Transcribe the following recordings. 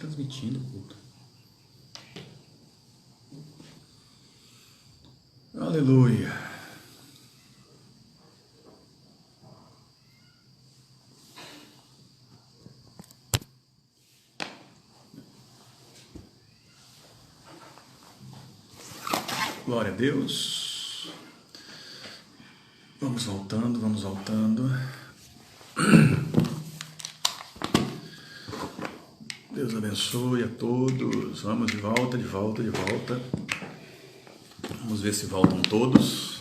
transmitindo o culto. Aleluia. Glória a Deus. Vamos voltando, vamos voltando. Deus abençoe a todos. Vamos de volta, de volta, de volta. Vamos ver se voltam todos.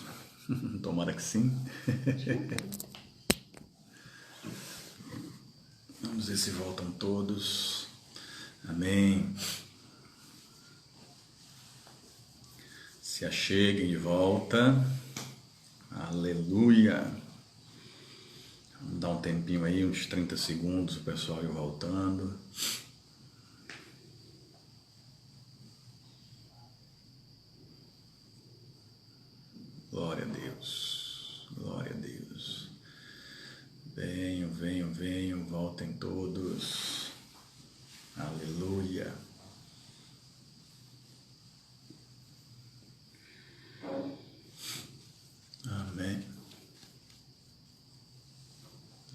Tomara que sim. Vamos ver se voltam todos. Amém. Se acheguem de volta. Aleluia. Vamos dar um tempinho aí, uns 30 segundos, o pessoal ir voltando. Glória a Deus. Glória a Deus. Venham, venham, venham, voltem todos. Aleluia. Amém.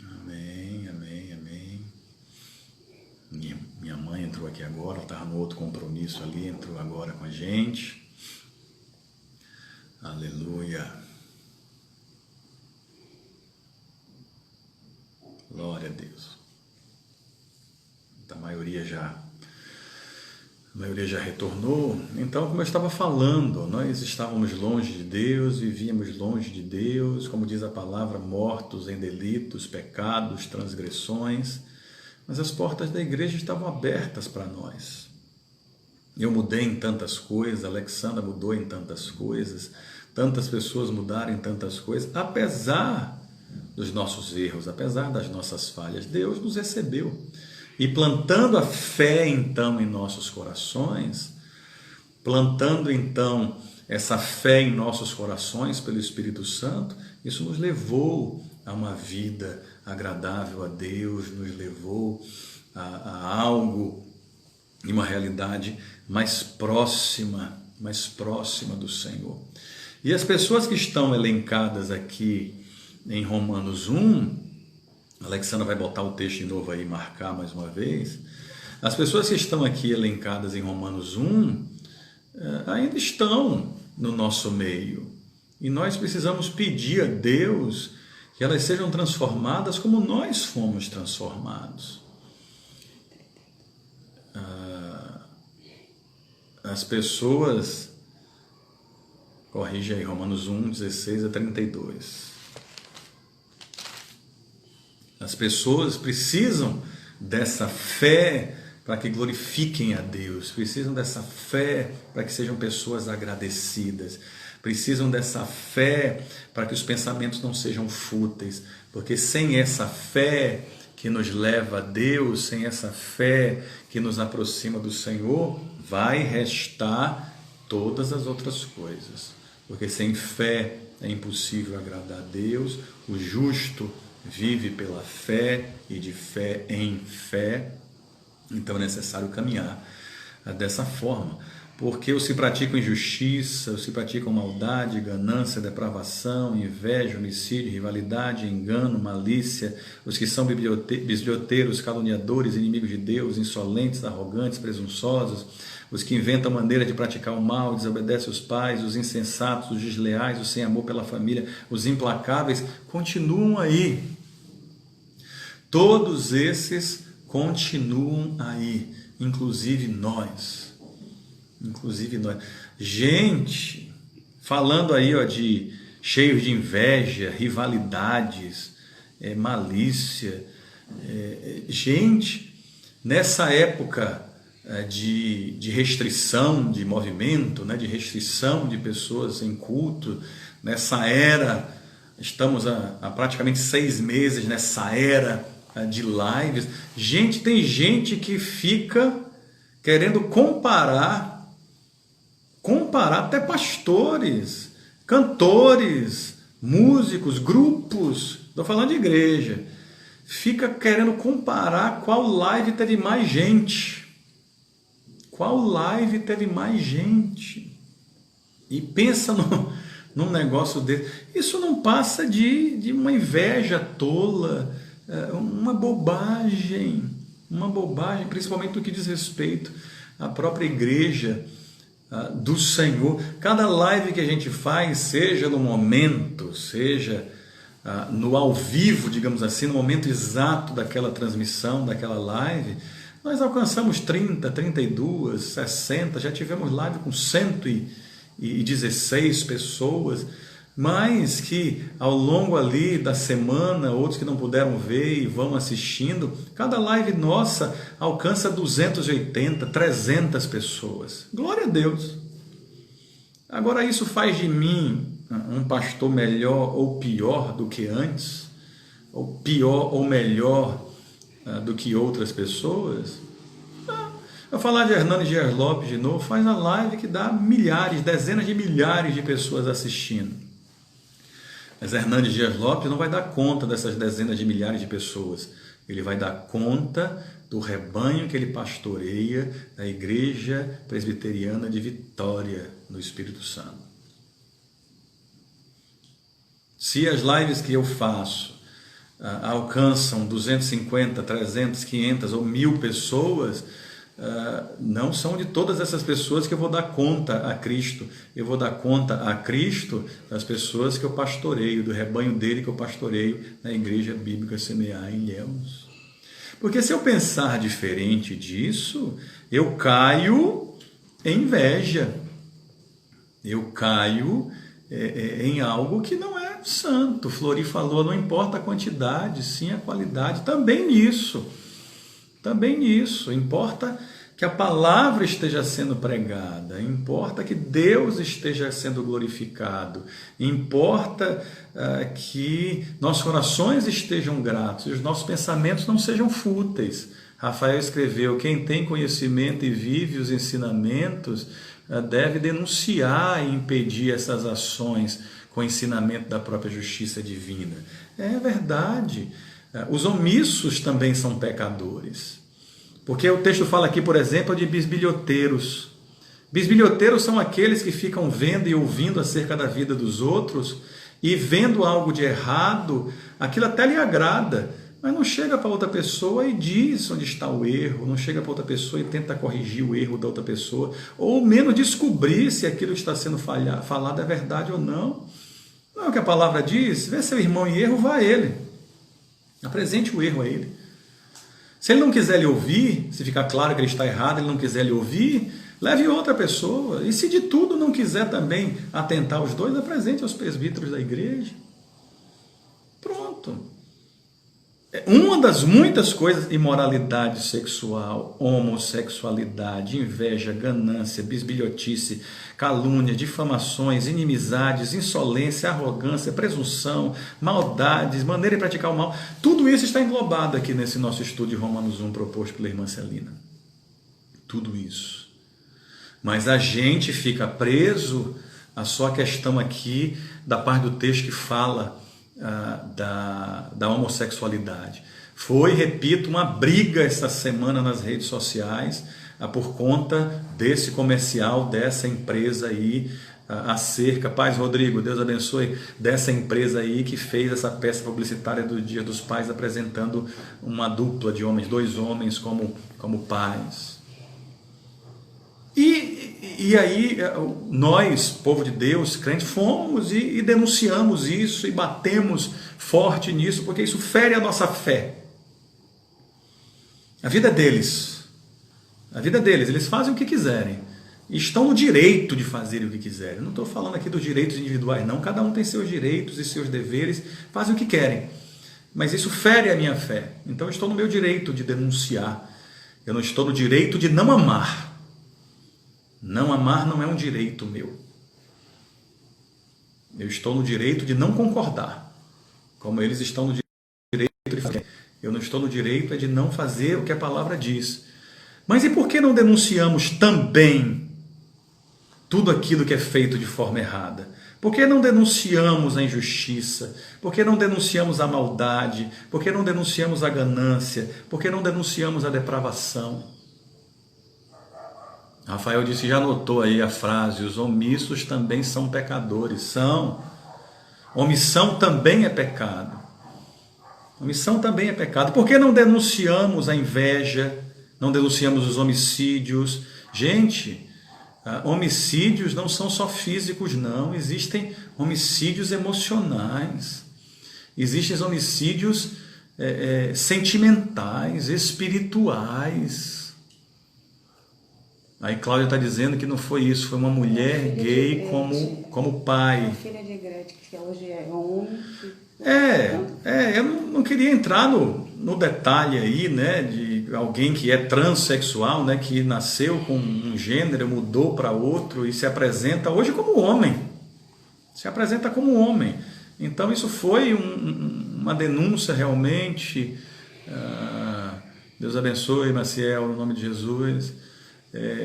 Amém, amém, amém. Minha mãe entrou aqui agora, estava no outro compromisso ali, entrou agora com a gente. Aleluia. Glória a Deus. A maioria já retornou. Então, como eu estava falando, nós estávamos longe de Deus, vivíamos longe de Deus, como diz a palavra, mortos em delitos, pecados, transgressões, mas as portas da igreja estavam abertas para nós. Eu mudei em tantas coisas, a Alexandra mudou em tantas coisas, tantas pessoas mudaram em tantas coisas, apesar dos nossos erros, apesar das nossas falhas, Deus nos recebeu. E plantando a fé, então, em nossos corações, plantando, então, essa fé em nossos corações pelo Espírito Santo, isso nos levou a uma vida agradável a Deus, nos levou a algo, em uma realidade mais próxima do Senhor. E as pessoas que estão elencadas aqui em Romanos 1, a Alexandra vai botar o texto de novo aí, marcar mais uma vez. As pessoas que estão aqui elencadas em Romanos 1 ainda estão no nosso meio. E nós precisamos pedir a Deus que elas sejam transformadas como nós fomos transformados. As pessoas... Corrige aí, Romanos 1, 16 a 32. As pessoas precisam dessa fé para que glorifiquem a Deus, precisam dessa fé para que sejam pessoas agradecidas, precisam dessa fé para que os pensamentos não sejam fúteis, porque sem essa fé que nos leva a Deus, sem essa fé que nos aproxima do Senhor, vai restar todas as outras coisas, porque sem fé é impossível agradar a Deus. O justo vive pela fé e de fé em fé. Então é necessário caminhar dessa forma, porque os que praticam injustiça, os que praticam maldade, ganância, depravação, inveja, homicídio, rivalidade, engano, malícia, os que são bisbilhoteiros, caluniadores, inimigos de Deus, insolentes, arrogantes, presunçosos, os que inventam maneira de praticar o mal, desobedecem os pais, os insensatos, os desleais, os sem amor pela família, os implacáveis, continuam aí. Todos esses continuam aí, inclusive nós. Gente, falando aí de cheios de inveja, rivalidades, malícia, gente, nessa época de restrição de movimento, né, de restrição de pessoas em culto, nessa era, estamos há praticamente 6 meses nessa era de lives. Gente, tem gente que fica querendo comparar até pastores, cantores, músicos, grupos, estou falando de igreja, fica querendo comparar qual live teve mais gente. Qual live teve mais gente? E pensa num negócio desse. Isso não passa de uma inveja tola, uma bobagem, principalmente no que diz respeito à própria igreja do Senhor. Cada live que a gente faz, seja no momento, seja no ao vivo, digamos assim, no momento exato daquela transmissão, daquela live, nós alcançamos 30, 32, 60, já tivemos live com 116 pessoas, mas que ao longo ali da semana, outros que não puderam ver e vão assistindo, cada live nossa alcança 280, 300 pessoas. Glória a Deus! Agora isso faz de mim um pastor melhor ou pior do que antes? Ou pior ou melhor do que outras pessoas? Eu falar de Hernani Dias Lopes de novo, faz a live que dá milhares, dezenas de milhares de pessoas assistindo. Mas Hernani Dias Lopes não vai dar conta dessas dezenas de milhares de pessoas. Ele vai dar conta do rebanho que ele pastoreia da Igreja Presbiteriana de Vitória, no Espírito Santo. Se as lives que eu faço alcançam 250, 300, 500 ou 1000 pessoas, não são de todas essas pessoas que eu vou dar conta a Cristo. Eu vou dar conta a Cristo das pessoas que eu pastoreio, do rebanho dele que eu pastoreio na Igreja Bíblica Semear em Ilhéus. Porque se eu pensar diferente disso, eu caio em inveja. Eu caio em algo que não é santo. Flori falou, não importa a quantidade, sim a qualidade. Também nisso, importa que a palavra esteja sendo pregada, importa que Deus esteja sendo glorificado, importa que nossos corações estejam gratos e os nossos pensamentos não sejam fúteis. Rafael escreveu, quem tem conhecimento e vive os ensinamentos deve denunciar e impedir essas ações com o ensinamento da própria justiça divina. É verdade. Os omissos também são pecadores. Porque o texto fala aqui, por exemplo, de bisbilhoteiros. Bisbilhoteiros são aqueles que ficam vendo e ouvindo acerca da vida dos outros e vendo algo de errado, aquilo até lhe agrada, mas não chega para outra pessoa e diz onde está o erro, não chega para outra pessoa e tenta corrigir o erro da outra pessoa, ou menos descobrir se aquilo que está sendo falado é verdade ou não. Não é o que a palavra diz? Vê seu irmão em erro, vá a ele. Apresente o erro a ele. Se ele não quiser lhe ouvir, se ficar claro que ele está errado, ele não quiser lhe ouvir, leve outra pessoa. E se de tudo não quiser também atentar os dois, apresente aos presbíteros da igreja. Pronto. Uma das muitas coisas, imoralidade sexual, homossexualidade, inveja, ganância, bisbilhotice, calúnia, difamações, inimizades, insolência, arrogância, presunção, maldades, maneira de praticar o mal, tudo isso está englobado aqui nesse nosso estudo de Romanos 1 proposto pela irmã Celina. Tudo isso. Mas a gente fica preso a só a questão aqui da parte do texto que fala da homossexualidade. Foi, repito, uma briga essa semana nas redes sociais por conta desse comercial, dessa empresa aí, acerca, Paz Rodrigo, Deus abençoe, dessa empresa aí que fez essa peça publicitária do Dia dos Pais, apresentando uma dupla de homens, 2 homens como pais. E aí nós, povo de Deus, crentes, fomos e denunciamos isso e batemos forte nisso, porque isso fere a nossa fé. A vida é deles. A vida é deles, eles fazem o que quiserem. Estão no direito de fazerem o que quiserem. Não estou falando aqui dos direitos individuais, não. Cada um tem seus direitos e seus deveres, fazem o que querem. Mas isso fere a minha fé. Então eu estou no meu direito de denunciar. Eu não estou no direito de não amar. Não amar não é um direito meu. Eu estou no direito de não concordar, como eles estão no direito de fazer. Eu não estou no direito de não fazer o que a palavra diz. Mas e por que não denunciamos também tudo aquilo que é feito de forma errada? Por que não denunciamos a injustiça? Por que não denunciamos a maldade? Por que não denunciamos a ganância? Por que não denunciamos a depravação? Rafael disse, já anotou aí a frase, os omissos também são pecadores. São. Omissão também é pecado. Omissão também é pecado. Por que não denunciamos a inveja? Não denunciamos os homicídios? Gente, homicídios não são só físicos, não. Existem homicídios emocionais. Existem homicídios sentimentais, espirituais. Aí Cláudia está dizendo que não foi isso, foi uma mulher gay como pai. A filha de Gretchen, que hoje é homem. Eu não queria entrar no detalhe aí, né, de alguém que é transexual, né, que nasceu com um gênero, mudou para outro e se apresenta hoje como homem. Se apresenta como homem. Então isso foi uma denúncia realmente. Deus abençoe, Maciel, no nome de Jesus.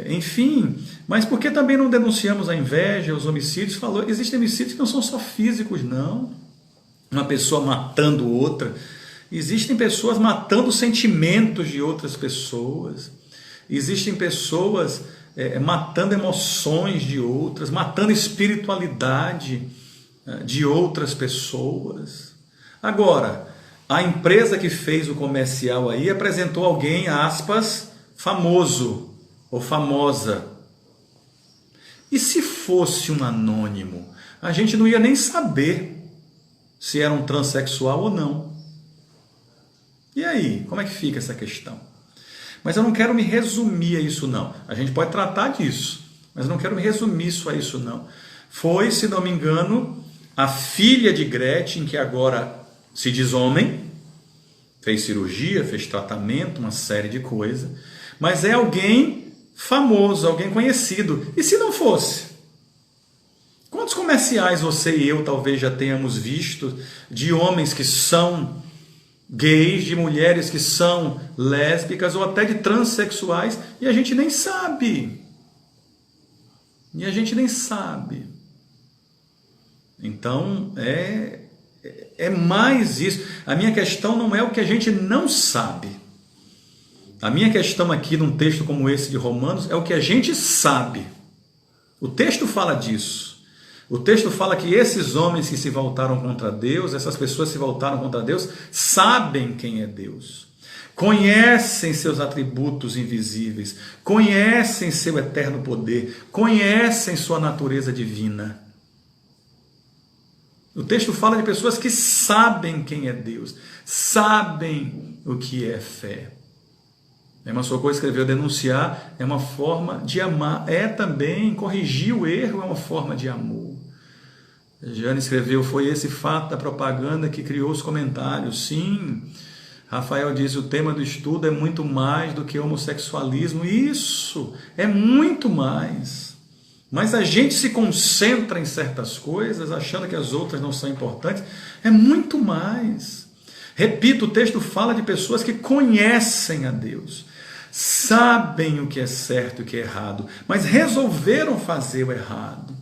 Enfim, mas por que também não denunciamos a inveja, os homicídios? Falou, existem homicídios que não são só físicos, não. Uma pessoa matando outra. Existem pessoas matando sentimentos de outras pessoas. Existem pessoas matando emoções de outras, matando espiritualidade de outras pessoas. Agora, a empresa que fez o comercial aí apresentou alguém, aspas, famoso ou famosa. E se fosse um anônimo? A gente não ia nem saber se era um transexual ou não. E aí, como é que fica essa questão? Mas eu não quero me resumir a isso não. A gente pode tratar disso, mas eu não quero me resumir só a isso não. Foi, se não me engano, a filha de Gretchen, que agora se diz homem, fez cirurgia, fez tratamento, uma série de coisas, mas é alguém famoso, alguém conhecido. E se não fosse? Quantos comerciais você e eu talvez já tenhamos visto de homens que são gays, de mulheres que são lésbicas ou até de transexuais e a gente nem sabe. E a gente nem sabe. Então é mais isso. A minha questão não é o que a gente não sabe. A minha questão aqui num texto como esse de Romanos é o que a gente sabe. O texto fala disso. O texto fala que esses homens que se voltaram contra Deus, essas pessoas que se voltaram contra Deus, sabem quem é Deus. Conhecem seus atributos invisíveis, conhecem seu eterno poder, conhecem sua natureza divina. O texto fala de pessoas que sabem quem é Deus, sabem o que é fé. Uma Socorro escreveu, denunciar é uma forma de amar, também corrigir o erro é uma forma de amor. Jane escreveu, foi esse fato da propaganda que criou os comentários. Sim, Rafael diz, o tema do estudo é muito mais do que homossexualismo. Isso, é muito mais. Mas a gente se concentra em certas coisas, achando que as outras não são importantes. É muito mais. Repito, o texto fala de pessoas que conhecem a Deus, sabem o que é certo e o que é errado, mas resolveram fazer o errado.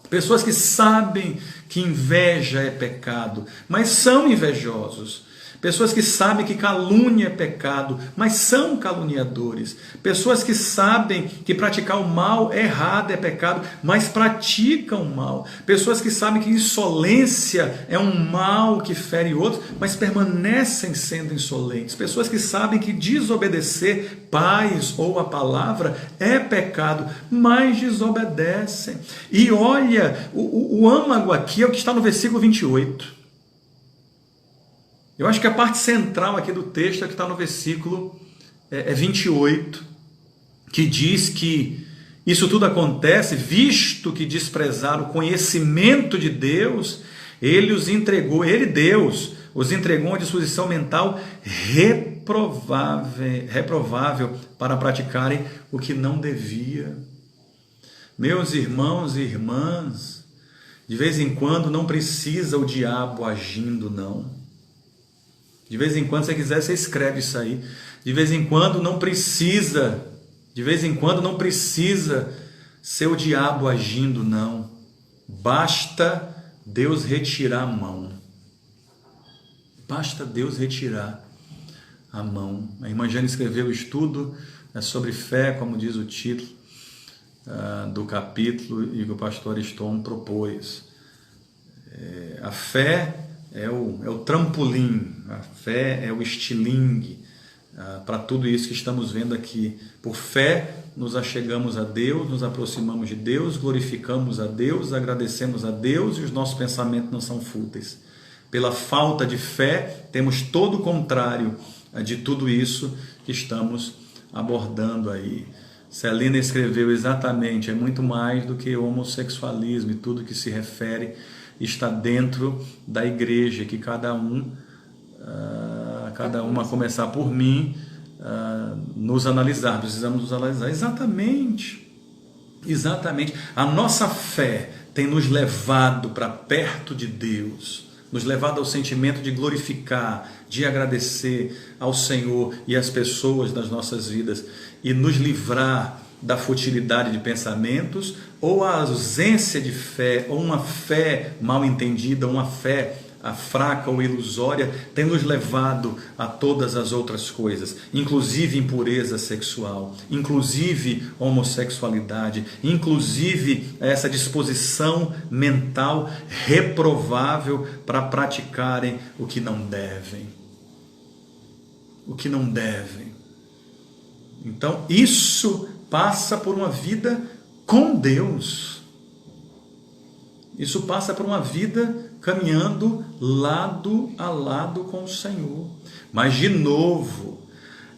Pessoas que sabem que inveja é pecado, mas são invejosos. Pessoas que sabem que calúnia é pecado, mas são caluniadores. Pessoas que sabem que praticar o mal é errado, é pecado, mas praticam o mal. Pessoas que sabem que insolência é um mal que fere outros, mas permanecem sendo insolentes. Pessoas que sabem que desobedecer pais ou a palavra é pecado, mas desobedecem. E olha, o âmago aqui é o que está no versículo 28. Eu acho que a parte central aqui do texto é que está no versículo 28, que diz que isso tudo acontece, visto que desprezaram o conhecimento de Deus, Ele os entregou, Deus, os entregou uma disposição mental reprovável para praticarem o que não devia. Meus irmãos e irmãs, de vez em quando não precisa o diabo agindo, não. De vez em quando, se você quiser, você escreve isso aí. De vez em quando não precisa ser o diabo agindo, não. Basta Deus retirar a mão. Basta Deus retirar a mão. A irmã Jane escreveu o estudo sobre fé, como diz o título. do capítulo e que o pastor Ariston propôs. A fé é o trampolim, a fé é o estilingue para tudo isso que estamos vendo aqui. Por fé nos achegamos a Deus, nos aproximamos de Deus, glorificamos a Deus, agradecemos a Deus e os nossos pensamentos não são fúteis. Pela falta de fé, temos todo o contrário de tudo isso que estamos abordando aí. Celina escreveu exatamente, é muito mais do que homossexualismo e tudo que se refere está dentro da igreja, que cada um, a começar por mim, nos analisar, precisamos nos analisar. Exatamente. A nossa fé tem nos levado para perto de Deus, nos levado ao sentimento de glorificar, de agradecer ao Senhor e às pessoas das nossas vidas e nos livrar da futilidade de pensamentos ou a ausência de fé, ou uma fé mal entendida, uma fé fraca ou ilusória, tem nos levado a todas as outras coisas, inclusive impureza sexual, inclusive homossexualidade, inclusive essa disposição mental reprovável para praticarem o que não devem. O que não devem. Então, isso passa por uma vida com Deus. Isso passa por uma vida caminhando lado a lado com o Senhor. Mas, de novo,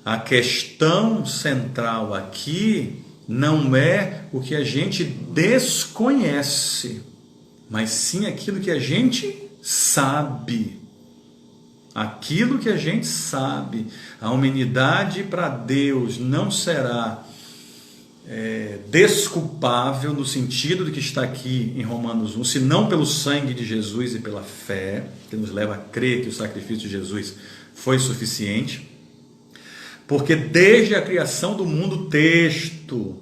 a questão central aqui não é o que a gente desconhece, mas sim aquilo que a gente sabe. Aquilo que a gente sabe. A humanidade para Deus não será desculpável no sentido do que está aqui em Romanos 1, senão pelo sangue de Jesus e pela fé, que nos leva a crer que o sacrifício de Jesus foi suficiente, porque desde a criação do mundo, texto,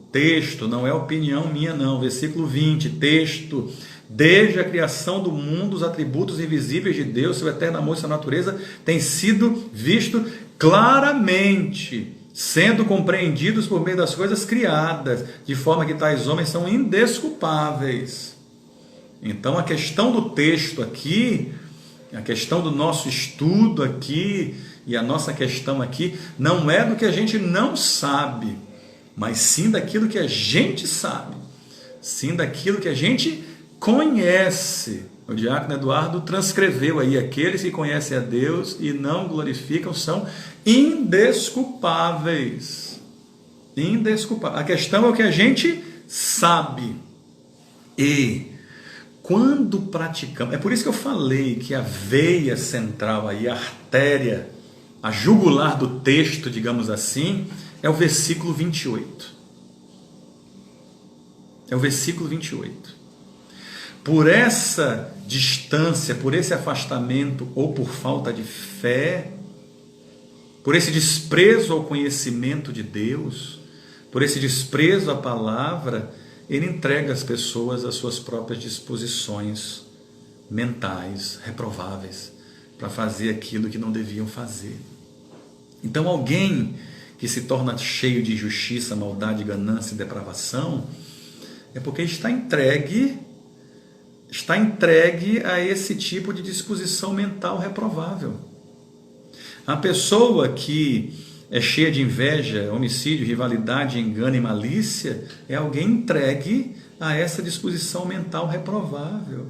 não é opinião minha não, versículo 20, texto, desde a criação do mundo, os atributos invisíveis de Deus, seu eterno amor e sua natureza, têm sido visto claramente, sendo compreendidos por meio das coisas criadas, de forma que tais homens são indesculpáveis. Então a questão do texto aqui, a questão do nosso estudo aqui, e a nossa questão aqui, não é do que a gente não sabe, mas sim daquilo que a gente sabe, sim daquilo que a gente conhece. O diácono Eduardo transcreveu aí: aqueles que conhecem a Deus e não glorificam são indesculpáveis. Indesculpáveis. A questão é o que a gente sabe. E quando praticamos, é por isso que eu falei que a veia central aí, a artéria, a jugular do texto, digamos assim, é o versículo 28. É o versículo 28. Por essa distância, por esse afastamento ou por falta de fé, por esse desprezo ao conhecimento de Deus, por esse desprezo à palavra, ele entrega as pessoas às suas próprias disposições mentais reprováveis para fazer aquilo que não deviam fazer. Então, alguém que se torna cheio de injustiça, maldade, ganância e depravação, é porque está entregue a esse tipo de disposição mental reprovável. A pessoa que é cheia de inveja, homicídio, rivalidade, engano e malícia, é alguém entregue a essa disposição mental reprovável.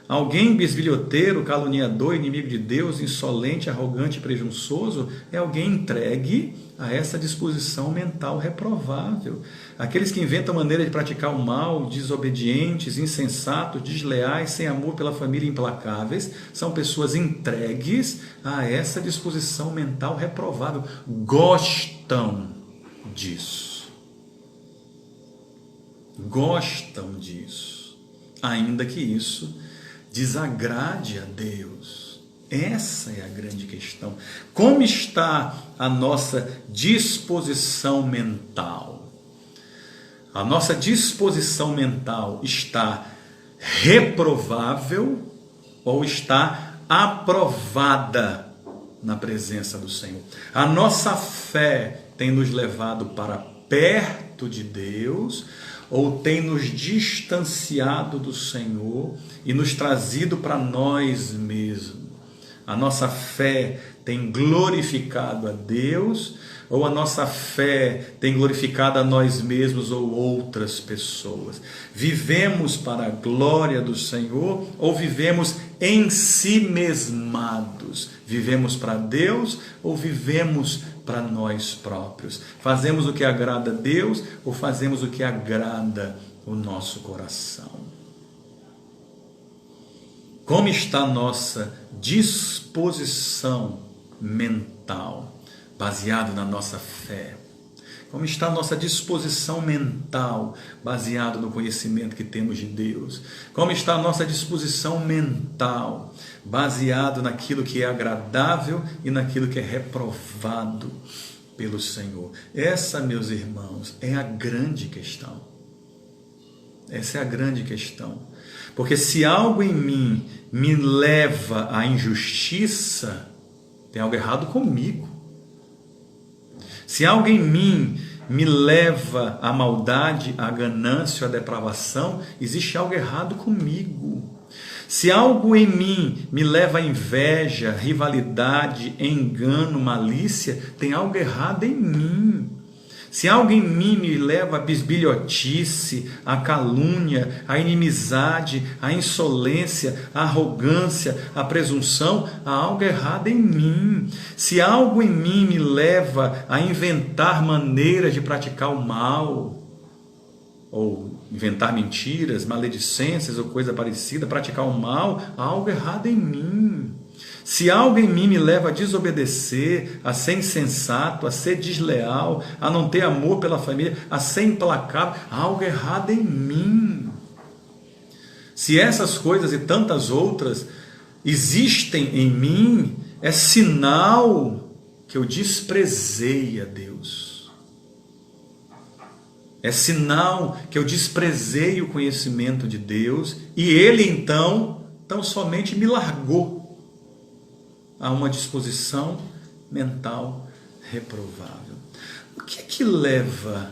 Alguém bisbilhoteiro, caluniador, inimigo de Deus, insolente, arrogante e presunçoso, é alguém entregue a essa disposição mental reprovável. Aqueles que inventam maneira de praticar o mal, desobedientes, insensatos, desleais, sem amor pela família, implacáveis, são pessoas entregues a essa disposição mental reprovável. Gostam disso. Gostam disso. Ainda que isso desagrade a Deus. Essa é a grande questão. Como está a nossa disposição mental? A nossa disposição mental está reprovável ou está aprovada na presença do Senhor? A nossa fé tem nos levado para perto de Deus ou tem nos distanciado do Senhor e nos trazido para nós mesmos? A nossa fé tem glorificado a Deus ou a nossa fé tem glorificado a nós mesmos ou outras pessoas? Vivemos para a glória do Senhor ou vivemos em si mesmados? Vivemos para Deus ou vivemos para nós próprios? Fazemos o que agrada a Deus ou fazemos o que agrada o nosso coração? Como está a nossa disposição mental, baseado na nossa fé? Como está a nossa disposição mental, baseado no conhecimento que temos de Deus? Como está a nossa disposição mental, baseado naquilo que é agradável e naquilo que é reprovado pelo Senhor? Essa, meus irmãos, é a grande questão. Essa é a grande questão. Porque se algo em mim me leva à injustiça, tem algo errado comigo. Se algo em mim me leva à maldade, à ganância, à depravação, existe algo errado comigo. Se algo em mim me leva à inveja, rivalidade, engano, malícia, tem algo errado em mim. Se algo em mim me leva à bisbilhotice, à calúnia, à inimizade, à insolência, à arrogância, à presunção, há algo errado em mim. Se algo em mim me leva a inventar maneiras de praticar o mal, ou inventar mentiras, maledicências ou coisa parecida, praticar o mal, há algo errado em mim. Se algo em mim me leva a desobedecer, a ser insensato, a ser desleal, a não ter amor pela família, a ser implacável, há algo errado em mim. Se essas coisas e tantas outras existem em mim, é sinal que eu desprezei a Deus. É sinal que eu desprezei o conhecimento de Deus e Ele então tão somente me largou a uma disposição mental reprovável. O que é que leva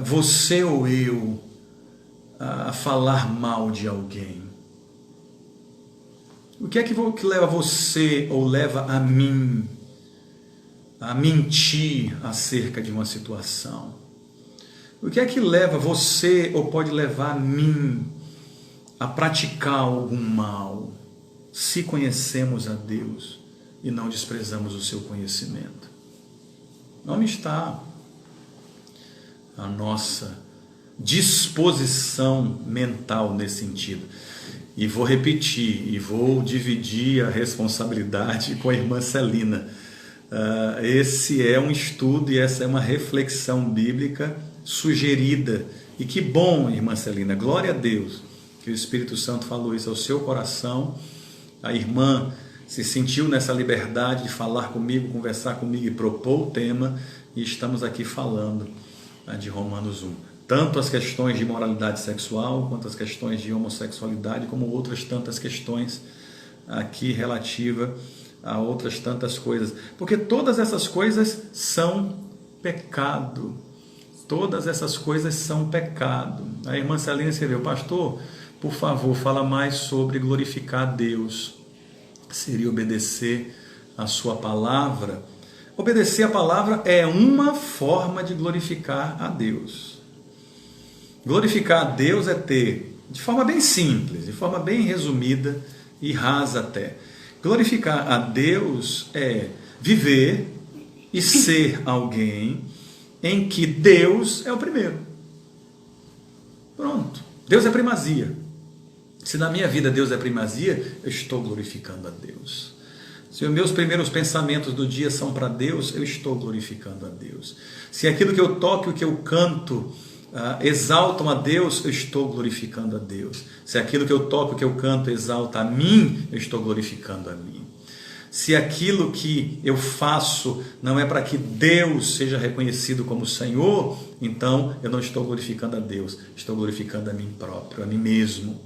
você ou eu a falar mal de alguém? O que é que leva você ou leva a mim a mentir acerca de uma situação? O que é que leva você ou pode levar a mim a praticar algum mal? Se conhecemos a Deus e não desprezamos o seu conhecimento. Onde está a nossa disposição mental nesse sentido? E vou repetir, e vou dividir a responsabilidade com a irmã Celina. Esse é um estudo e essa é uma reflexão bíblica sugerida. E que bom, irmã Celina, glória a Deus, que o Espírito Santo falou isso ao seu coração. A irmã se sentiu nessa liberdade de falar comigo, conversar comigo e propor o tema, e estamos aqui falando de Romanos 1. Tanto as questões de moralidade sexual, quanto as questões de homossexualidade, como outras tantas questões aqui relativa a outras tantas coisas. Porque todas essas coisas são pecado. Todas essas coisas são pecado. A irmã Celina escreveu: pastor, por favor, fala mais sobre glorificar a Deus. Seria obedecer a sua palavra. Obedecer a palavra é uma forma de glorificar a Deus. Glorificar a Deus é ter, de forma bem simples, de forma bem resumida e rasa até. Glorificar a Deus é viver e ser alguém em que Deus é o primeiro. Pronto. Deus é primazia. Se na minha vida Deus é primazia, eu estou glorificando a Deus. Se os meus primeiros pensamentos do dia são para Deus, eu estou glorificando a Deus. Se aquilo que eu toco e o que eu canto exaltam a Deus, eu estou glorificando a Deus. Se aquilo que eu toco e o que eu canto exalta a mim, eu estou glorificando a mim. Se aquilo que eu faço não é para que Deus seja reconhecido como Senhor, então eu não estou glorificando a Deus, estou glorificando a mim próprio, a mim mesmo.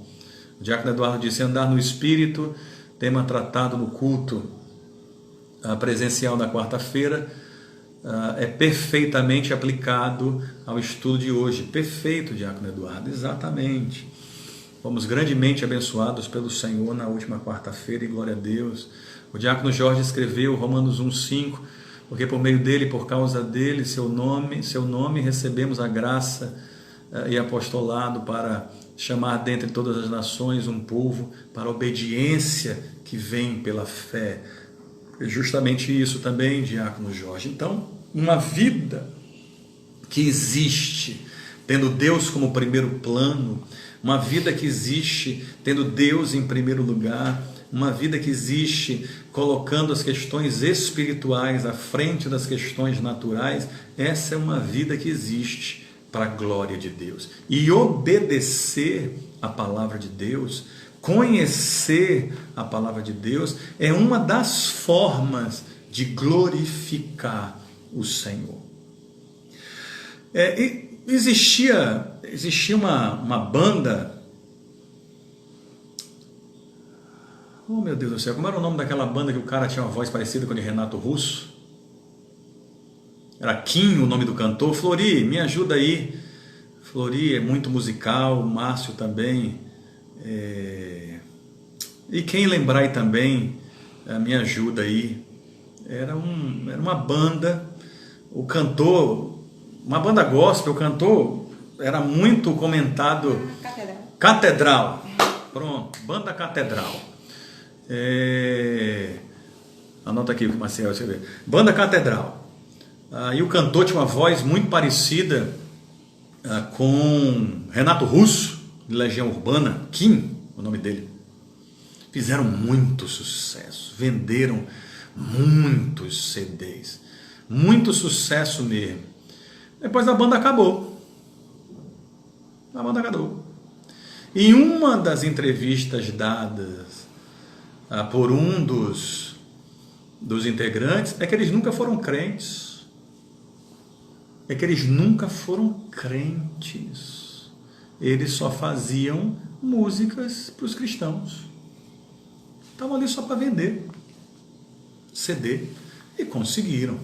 O diácono Eduardo disse: andar no Espírito, tema tratado no culto presencial na quarta-feira, é perfeitamente aplicado ao estudo de hoje. Perfeito, Diácono Eduardo, exatamente. Fomos grandemente abençoados pelo Senhor na última quarta-feira, e glória a Deus. O Diácono Jorge escreveu Romanos 1,5, porque por meio dele, por causa dele, seu nome, recebemos a graça e apostolado para chamar dentre todas as nações um povo para a obediência que vem pela fé. É justamente isso também, Diácono Jorge. Então, uma vida que existe tendo Deus como primeiro plano, uma vida que existe tendo Deus em primeiro lugar, uma vida que existe colocando as questões espirituais à frente das questões naturais, essa é uma vida que existe para a glória de Deus. E obedecer a palavra de Deus, conhecer a palavra de Deus, é uma das formas de glorificar o Senhor. Existia uma banda. Oh, meu Deus do céu, como era o nome daquela banda que o cara tinha uma voz parecida com a de Renato Russo? Era Kim o nome do cantor. Flori, me ajuda aí. Flori é muito musical, Márcio também. E quem lembrar aí também, me ajuda aí. Era uma banda, o cantor, uma banda gospel, o cantor era muito comentado. Catedral. Pronto, banda Catedral. Anota aqui o que o Marcelo escreveu. Banda Catedral. E o cantor tinha uma voz muito parecida com Renato Russo, de Legião Urbana, Kim, o nome dele. Fizeram muito sucesso, venderam muitos CDs, muito sucesso mesmo. Depois a banda acabou. Em uma das entrevistas dadas por um dos integrantes, é que eles nunca foram crentes. Eles só faziam músicas para os cristãos. Estavam ali só para vender CD. E conseguiram.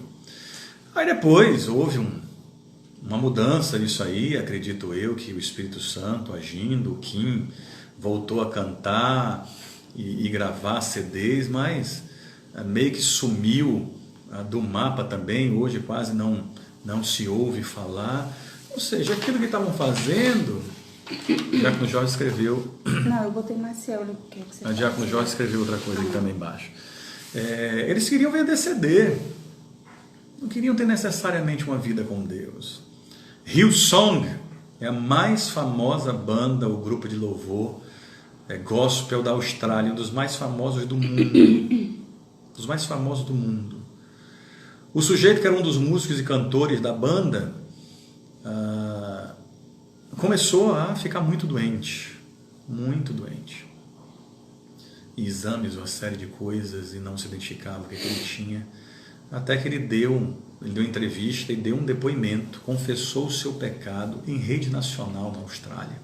Aí depois houve uma mudança nisso aí, acredito eu, que o Espírito Santo agindo, o Kim voltou a cantar e gravar CDs, mas meio que sumiu do mapa também, hoje quase não se ouve falar. Ou seja, aquilo que estavam fazendo, o Diácono Jorge escreveu. Não, eu botei Marcelo. O Diácono Jorge escreveu outra coisa aqui também embaixo. Eles queriam vender CD, não queriam ter necessariamente uma vida com Deus. Hillsong é a mais famosa banda, o grupo de louvor gospel da Austrália, um dos mais famosos do mundo. Dos mais famosos do mundo. O sujeito que era um dos músicos e cantores da banda começou a ficar muito doente. E exames, uma série de coisas, e não se identificava o que ele tinha. Até que ele deu entrevista e deu um depoimento, confessou o seu pecado em rede nacional na Austrália,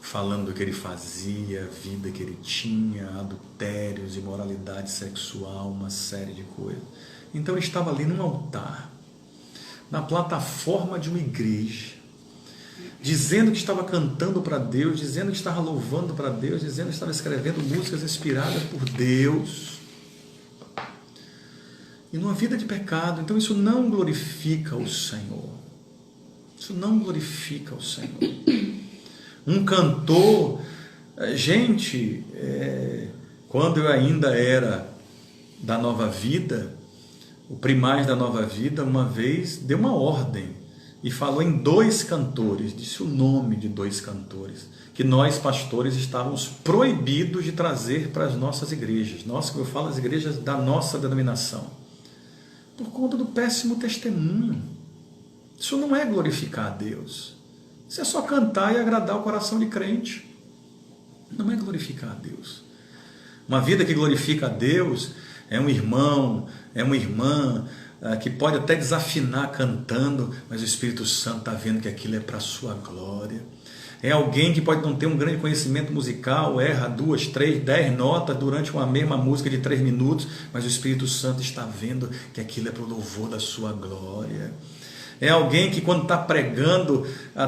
falando do que ele fazia, a vida que ele tinha, adultérios, imoralidade sexual, uma série de coisas. Então ele estava ali num altar, na plataforma de uma igreja, dizendo que estava cantando para Deus, dizendo que estava louvando para Deus, dizendo que estava escrevendo músicas inspiradas por Deus, e numa vida de pecado. Então isso não glorifica o Senhor. Um cantor, gente, quando eu ainda era da Nova Vida, o primaz da Nova Vida, uma vez deu uma ordem e falou em 2 cantores, disse o nome de 2 cantores, que nós pastores estávamos proibidos de trazer para as nossas igrejas. Nossa, como eu falo, as igrejas da nossa denominação, por conta do péssimo testemunho. Isso não é glorificar a Deus. Isso é só cantar e agradar o coração de crente. Não é glorificar a Deus. Uma vida que glorifica a Deus é um irmão, é uma irmã que pode até desafinar cantando, mas o Espírito Santo está vendo que aquilo é para a sua glória. É alguém que pode não ter um grande conhecimento musical, erra 2, 3, 10 notas durante uma mesma música de 3 minutos, mas o Espírito Santo está vendo que aquilo é para o louvor da sua glória. É alguém que quando está pregando,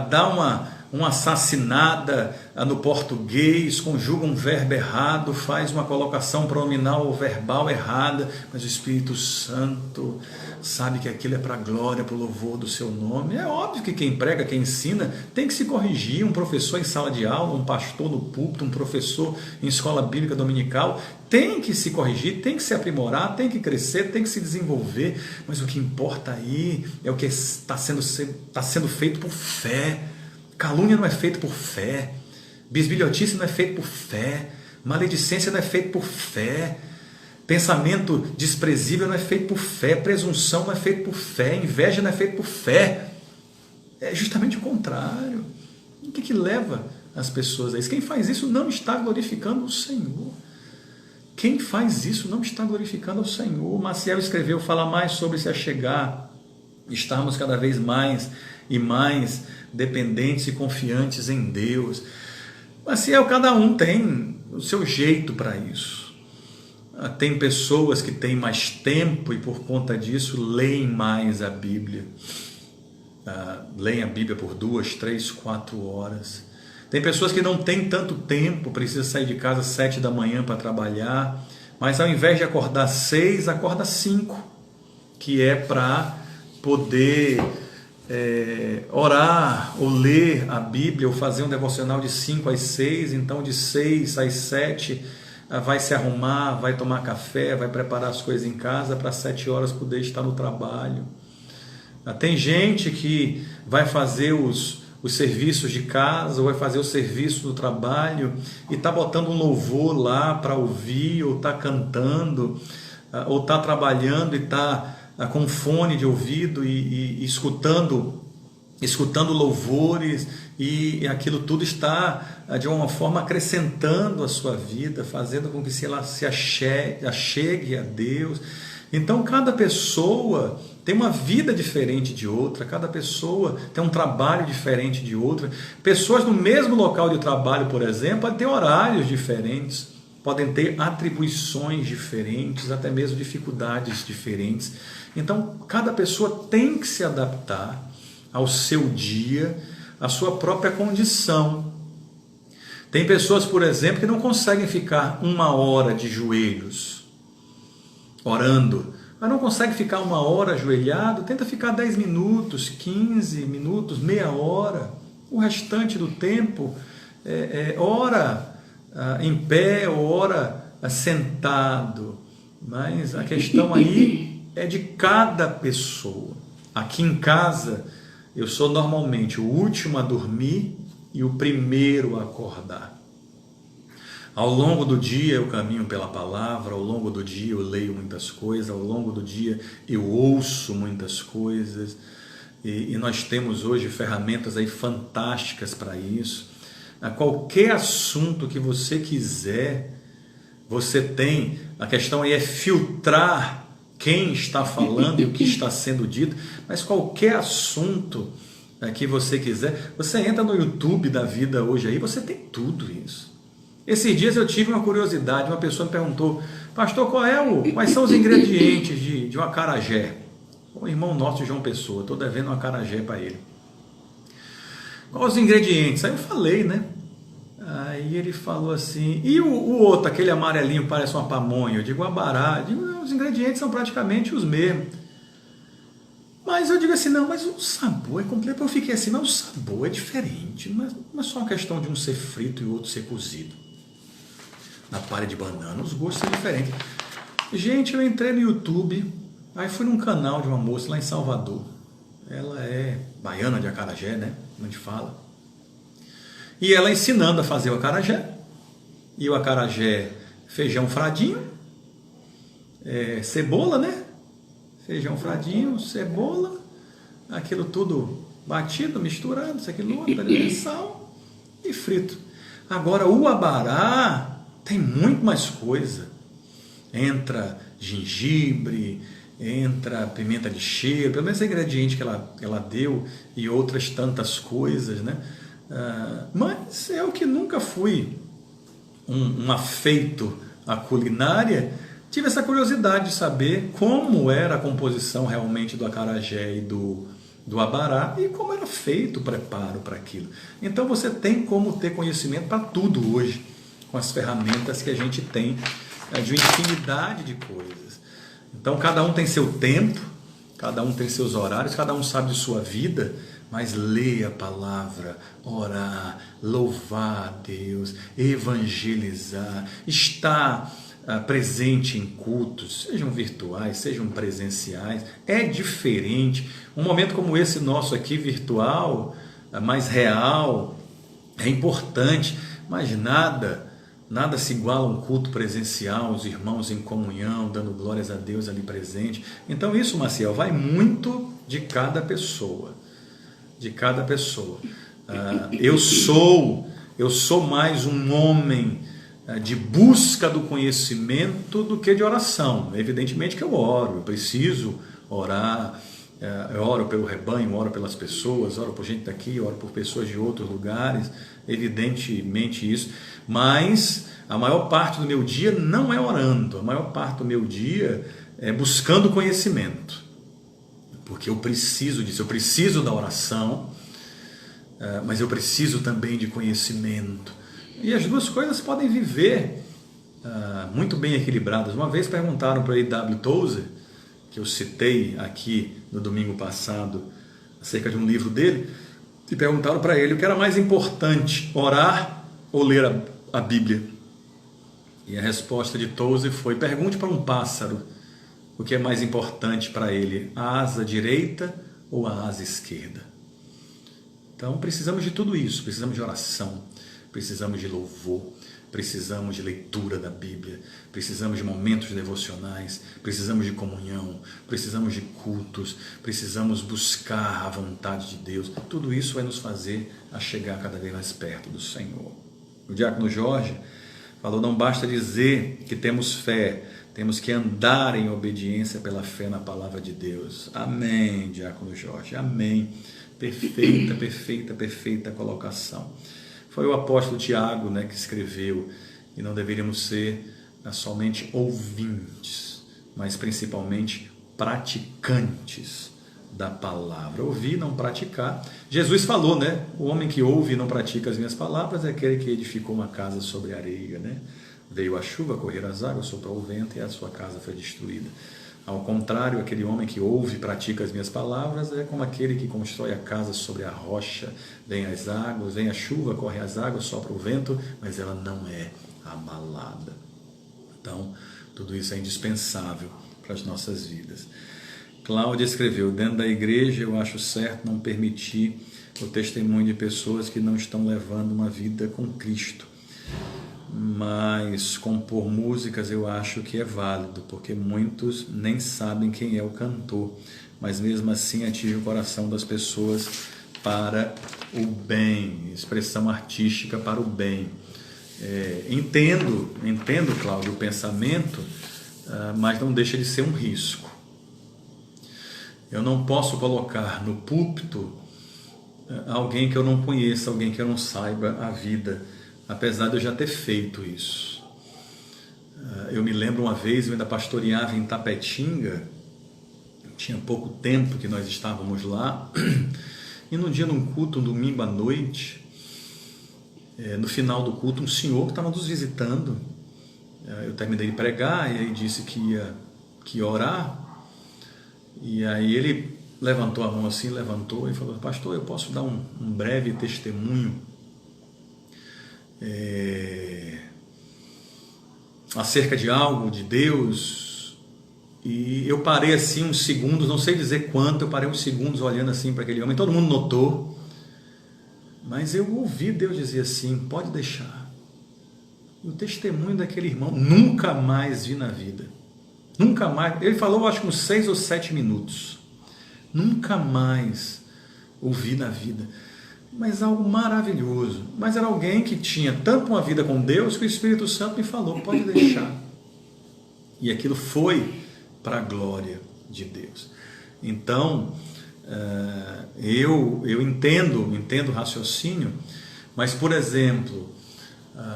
dá uma assassinada no português, conjuga um verbo errado, faz uma colocação pronominal ou verbal errada, mas o Espírito Santo sabe que aquilo é para a glória, para o louvor do seu nome. É óbvio que quem prega, quem ensina, tem que se corrigir. Um professor em sala de aula, um pastor no púlpito, um professor em escola bíblica dominical, tem que se corrigir, tem que se aprimorar, tem que crescer, tem que se desenvolver, mas o que importa aí é o que está sendo feito por fé. Calúnia não é feito por fé, bisbilhotice não é feito por fé, maledicência não é feito por fé, pensamento desprezível não é feito por fé, presunção não é feito por fé, inveja não é feito por fé. É justamente o contrário. O que leva as pessoas a isso? Quem faz isso não está glorificando o Senhor. Quem faz isso não está glorificando o Senhor. Maciel escreveu, fala mais sobre se achegar, estarmos cada vez mais e mais dependentes e confiantes em Deus. Maciel, cada um tem o seu jeito para isso. Tem pessoas que têm mais tempo e por conta disso leem mais a Bíblia. Leem a Bíblia por 2, 3, 4 horas. Tem pessoas que não têm tanto tempo, precisa sair de casa às 7 da manhã para trabalhar, mas ao invés de acordar 6, acorda 5, que é para poder orar ou ler a Bíblia ou fazer um devocional de 5 às 6, então de 6 às 7 vai se arrumar, vai tomar café, vai preparar as coisas em casa para 7 horas poder estar no trabalho. Tem gente que vai fazer os serviços de casa, ou vai fazer o serviço do trabalho e está botando um louvor lá para ouvir, ou está cantando, ou está trabalhando e está com fone de ouvido e escutando louvores, e aquilo tudo está de uma forma acrescentando a sua vida, fazendo com que ela se achegue a Deus. Então cada pessoa tem uma vida diferente de outra, cada pessoa tem um trabalho diferente de outra. Pessoas no mesmo local de trabalho, por exemplo, podem ter horários diferentes, podem ter atribuições diferentes, até mesmo dificuldades diferentes. Então cada pessoa tem que se adaptar ao seu dia, à sua própria condição. Tem pessoas, por exemplo, que não conseguem ficar 1 hora de joelhos orando, mas não consegue ficar 1 hora ajoelhado, tenta ficar 10 minutos, 15 minutos, meia hora. O restante do tempo, ora em pé, ora sentado. Mas a questão aí é de cada pessoa. Aqui em casa, eu sou normalmente o último a dormir e o primeiro a acordar. Ao longo do dia eu caminho pela palavra, ao longo do dia eu leio muitas coisas, ao longo do dia eu ouço muitas coisas, e nós temos hoje ferramentas aí fantásticas para isso. A qualquer assunto que você quiser, você tem. A questão aí é filtrar quem está falando e o que está sendo dito, mas qualquer assunto que você quiser, você entra no YouTube da vida hoje aí, você tem tudo isso. Esses dias eu tive uma curiosidade, uma pessoa me perguntou: pastor, quais são os ingredientes de um acarajé? O irmão nosso de João Pessoa, estou devendo um acarajé para ele. Quais os ingredientes? Aí eu falei, né? Aí ele falou assim: e o outro, aquele amarelinho, parece uma pamonha? Eu digo abará. Eu digo, os ingredientes são praticamente os mesmos. Mas eu digo assim, não, mas o sabor é completo. Eu fiquei assim, mas o sabor é diferente. Não é só uma questão de um ser frito e o outro ser cozido. Na palha de banana, os gostos são diferentes. Gente, eu entrei no YouTube, aí fui num canal de uma moça lá em Salvador. Ela é baiana de acarajé, né? Como a gente fala. E ela ensinando a fazer o acarajé. E o acarajé, feijão fradinho, cebola, né? Feijão fradinho, cebola, aquilo tudo batido, misturado, isso, aquilo, outro, sal e frito. Agora o abará tem muito mais coisa. Entra gengibre, entra pimenta de cheiro, pelo menos é ingrediente que ela deu, e outras tantas coisas, né? Mas eu que nunca fui um afeito à culinária, tive essa curiosidade de saber como era a composição realmente do acarajé e do abará e como era feito o preparo para aquilo. Então você tem como ter conhecimento para tudo hoje, com as ferramentas que a gente tem de uma infinidade de coisas. Então cada um tem seu tempo, cada um tem seus horários, cada um sabe de sua vida, mas ler a palavra, orar, louvar a Deus, evangelizar, estar presente em cultos, sejam virtuais, sejam presenciais, é diferente. Um momento como esse nosso aqui, virtual, mais real, é importante, mas nada se iguala a um culto presencial, os irmãos em comunhão, dando glórias a Deus ali presente. Então isso, Maciel, vai muito de cada pessoa. De cada pessoa. Eu sou mais um homem de busca do conhecimento do que de oração. Evidentemente que eu oro, eu preciso orar, eu oro pelo rebanho, oro pelas pessoas, oro por gente daqui, oro por pessoas de outros lugares, evidentemente isso, mas a maior parte do meu dia não é orando, a maior parte do meu dia é buscando conhecimento. Porque eu preciso disso, eu preciso da oração, mas eu preciso também de conhecimento. E as duas coisas podem viver muito bem equilibradas. Uma vez perguntaram para A.W. Tozer, que eu citei aqui no domingo passado, acerca de um livro dele, e perguntaram para ele o que era mais importante, orar ou ler a Bíblia. E a resposta de Tozer foi: pergunte para um pássaro o que é mais importante para ele, a asa direita ou a asa esquerda. Então precisamos de tudo isso, precisamos de oração, precisamos de louvor, precisamos de leitura da Bíblia, precisamos de momentos devocionais, precisamos de comunhão, precisamos de cultos, precisamos buscar a vontade de Deus. Tudo isso vai nos fazer a chegar cada vez mais perto do Senhor. O diácono Jorge falou: não basta dizer que temos fé, temos que andar em obediência pela fé na palavra de Deus. Amém, diácono Jorge, amém. Perfeita colocação. Foi o apóstolo Tiago, né, que escreveu, e não deveríamos ser somente ouvintes, mas principalmente praticantes da palavra. Ouvir, não praticar. Jesus falou, né? O homem que ouve e não pratica as minhas palavras é aquele que edificou uma casa sobre areia, né? Veio a chuva, correram as águas, soprou o vento e a sua casa foi destruída. Ao contrário, aquele homem que ouve e pratica as minhas palavras é como aquele que constrói a casa sobre a rocha. Vem as águas, vem a chuva, corre as águas, sopra o vento, mas ela não é abalada. Então, tudo isso é indispensável para as nossas vidas. Cláudia escreveu: dentro da igreja eu acho certo não permitir o testemunho de pessoas que não estão levando uma vida com Cristo. Mas compor músicas eu acho que é válido, porque muitos nem sabem quem é o cantor, mas mesmo assim atinge o coração das pessoas para o bem, expressão artística para o bem. Entendo, Cláudio, o pensamento, mas não deixa de ser um risco. Eu não posso colocar no púlpito alguém que eu não conheça, alguém que eu não saiba a vida, apesar de eu já ter feito isso. Eu me lembro uma vez, eu ainda pastoreava em Tapetinga, tinha pouco tempo que nós estávamos lá, e num dia, num culto, um domingo à noite, no final do culto, um senhor que estava nos visitando, eu terminei de pregar, e aí disse que ia orar, e aí ele levantou a mão assim, levantou e falou: pastor, eu posso dar um breve testemunho acerca de algo, de Deus? E eu parei assim uns segundos, não sei dizer quanto, eu parei uns segundos olhando assim para aquele homem, todo mundo notou, mas eu ouvi Deus dizer assim: pode deixar. E o testemunho daquele irmão, nunca mais vi na vida, nunca mais, ele falou acho que uns 6 ou 7 minutos, nunca mais ouvi na vida. Mas algo maravilhoso. Mas era alguém que tinha tanto uma vida com Deus que o Espírito Santo me falou: pode deixar. E aquilo foi para a glória de Deus. Então, eu entendo o raciocínio, Mas, por exemplo,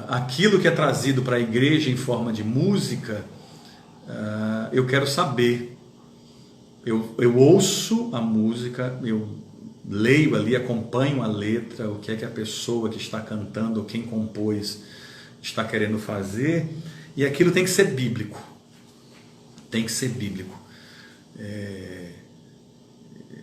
aquilo que é trazido para a igreja em forma de música, eu quero saber. Eu ouço a música, eu leio ali, acompanho a letra, o que é que a pessoa que está cantando, ou quem compôs, está querendo fazer, e aquilo tem que ser bíblico. Tem que ser bíblico.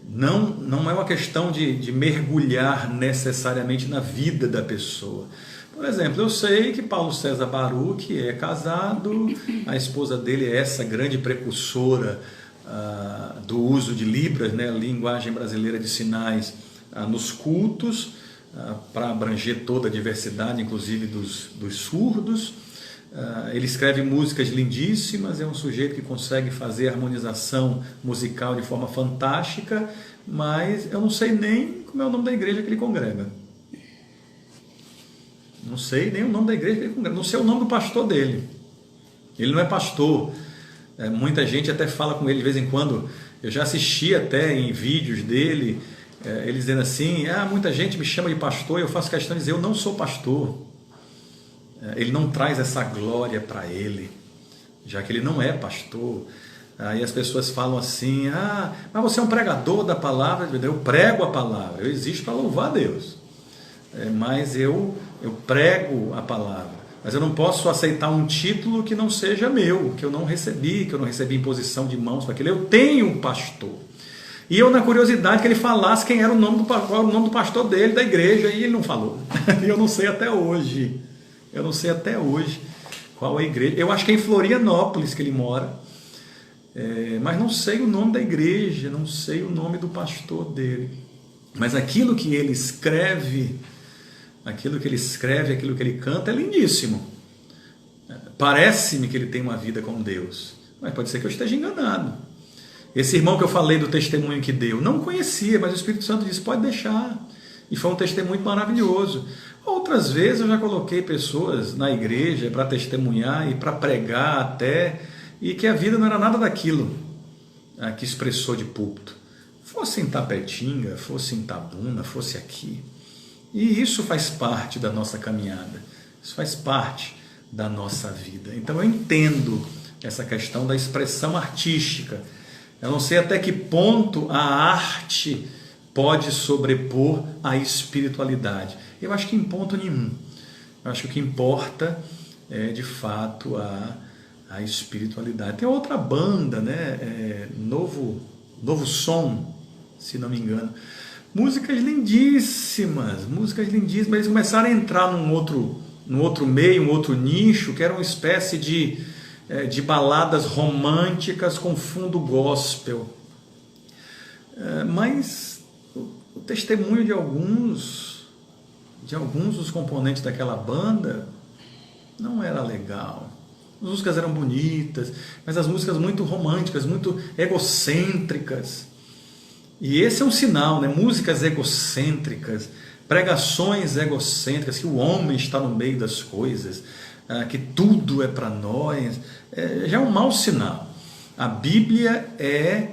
Não é uma questão de mergulhar necessariamente na vida da pessoa. Por exemplo, eu sei que Paulo César Baruch é casado, a esposa dele é essa grande precursora do uso de Libras, né, a linguagem brasileira de sinais, nos cultos, para abranger toda a diversidade, inclusive dos surdos. Ele escreve músicas lindíssimas, é um sujeito que consegue fazer harmonização musical de forma fantástica, mas eu não sei nem como é o nome da igreja que ele congrega. Não sei nem o nome da igreja que ele congrega, não sei o nome do pastor dele. Ele não é pastor. Muita gente até fala com ele de vez em quando. Eu já assisti até em vídeos dele, ele dizendo assim, muita gente me chama de pastor, e eu faço questão de dizer, eu não sou pastor. Ele não traz essa glória para ele, já que ele não é pastor. Aí as pessoas falam assim, mas você é um pregador da palavra, eu prego a palavra, eu existo para louvar a Deus, mas eu prego a palavra, mas eu não posso aceitar um título que não seja meu, que eu não recebi imposição de mãos para aquele. Eu tenho um pastor. E eu, na curiosidade, que ele falasse qual era o nome do pastor dele, da igreja, e ele não falou. E eu não sei até hoje. Qual é a igreja. Eu acho que é em Florianópolis que ele mora, mas não sei o nome da igreja, não sei o nome do pastor dele. Mas aquilo que ele escreve, aquilo que ele canta é lindíssimo. Parece-me que ele tem uma vida com Deus, mas pode ser que eu esteja enganado. Esse irmão que eu falei do testemunho que deu, não conhecia, mas o Espírito Santo disse, pode deixar. E foi um testemunho maravilhoso. Outras vezes eu já coloquei pessoas na igreja para testemunhar e para pregar até, e que a vida não era nada daquilo que expressou de púlpito. Fosse em Tapetinga, fosse em Tabuna, fosse aqui. E isso faz parte da nossa caminhada, isso faz parte da nossa vida. Então eu entendo essa questão da expressão artística. Eu não sei até que ponto a arte pode sobrepor a espiritualidade. Eu acho que em ponto nenhum. Eu acho que o que importa é, de fato, a espiritualidade. Tem outra banda, né? Novo Som, se não me engano. Músicas lindíssimas. Eles começaram a entrar num outro meio, um outro nicho, que era uma espécie de baladas românticas com fundo gospel. Mas o testemunho de alguns dos componentes daquela banda não era legal. As músicas eram bonitas, mas as músicas muito românticas, muito egocêntricas. E esse é um sinal, né? Músicas egocêntricas, pregações egocêntricas, que o homem está no meio das coisas, que tudo é para nós, já é um mau sinal. A Bíblia é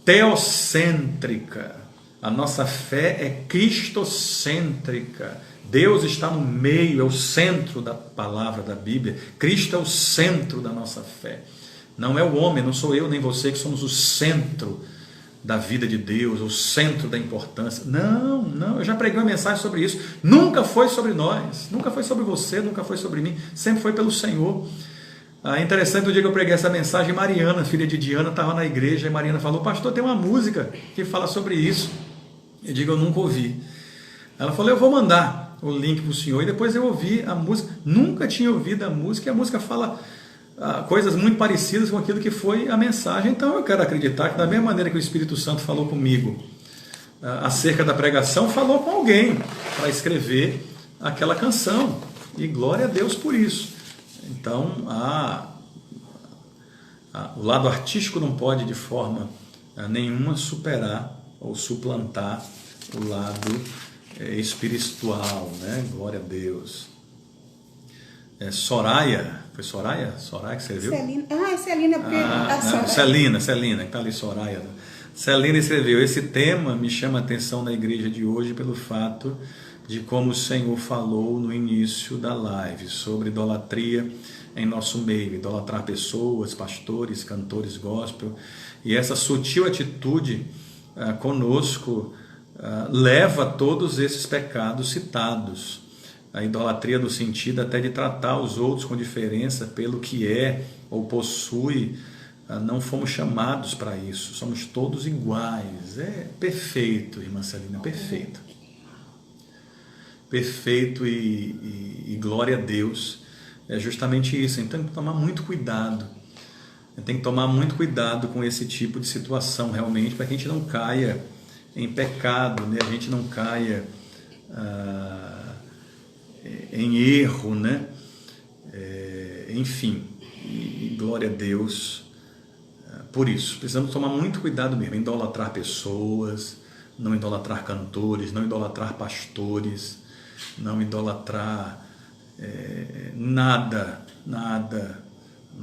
teocêntrica, a nossa fé é cristocêntrica. Deus está no meio, é o centro da palavra da Bíblia. Cristo é o centro da nossa fé. Não é o homem, não sou eu nem você que somos o centro da vida de Deus, o centro da importância. Não, eu já preguei uma mensagem sobre isso. Nunca foi sobre nós, nunca foi sobre você, nunca foi sobre mim, sempre foi pelo Senhor. É interessante, o dia que eu preguei essa mensagem, Mariana, filha de Diana, estava na igreja, e Mariana falou, pastor, tem uma música que fala sobre isso. Eu digo, eu nunca ouvi. Ela falou, eu vou mandar o link para o senhor, e depois eu ouvi a música, nunca tinha ouvido a música, e a música fala coisas muito parecidas com aquilo que foi a mensagem. Então eu quero acreditar que da mesma maneira que o Espírito Santo falou comigo acerca da pregação, falou com alguém para escrever aquela canção, e glória a Deus por isso. Então o lado artístico não pode de forma nenhuma superar ou suplantar o lado espiritual, né? Glória a Deus. Soraya, foi Soraya? Soraya que escreveu? Celina. É Celina, porque Celina, que está ali, Soraya. Celina escreveu, esse tema me chama a atenção na igreja de hoje pelo fato de como o Senhor falou no início da live, sobre idolatria em nosso meio, idolatrar pessoas, pastores, cantores gospel, e essa sutil atitude conosco leva a todos esses pecados citados. A idolatria no sentido até de tratar os outros com diferença pelo que é ou possui. Não fomos chamados para isso, somos todos iguais. É perfeito, irmã Celina, perfeito. Perfeito e glória a Deus. É justamente isso. Então tem que tomar muito cuidado. Tem que tomar muito cuidado com esse tipo de situação, realmente, para que a gente não caia em pecado, né? A gente não caia em erro, né? Enfim, e glória a Deus por isso. Precisamos tomar muito cuidado mesmo, idolatrar pessoas, não idolatrar cantores, não idolatrar pastores, não idolatrar nada.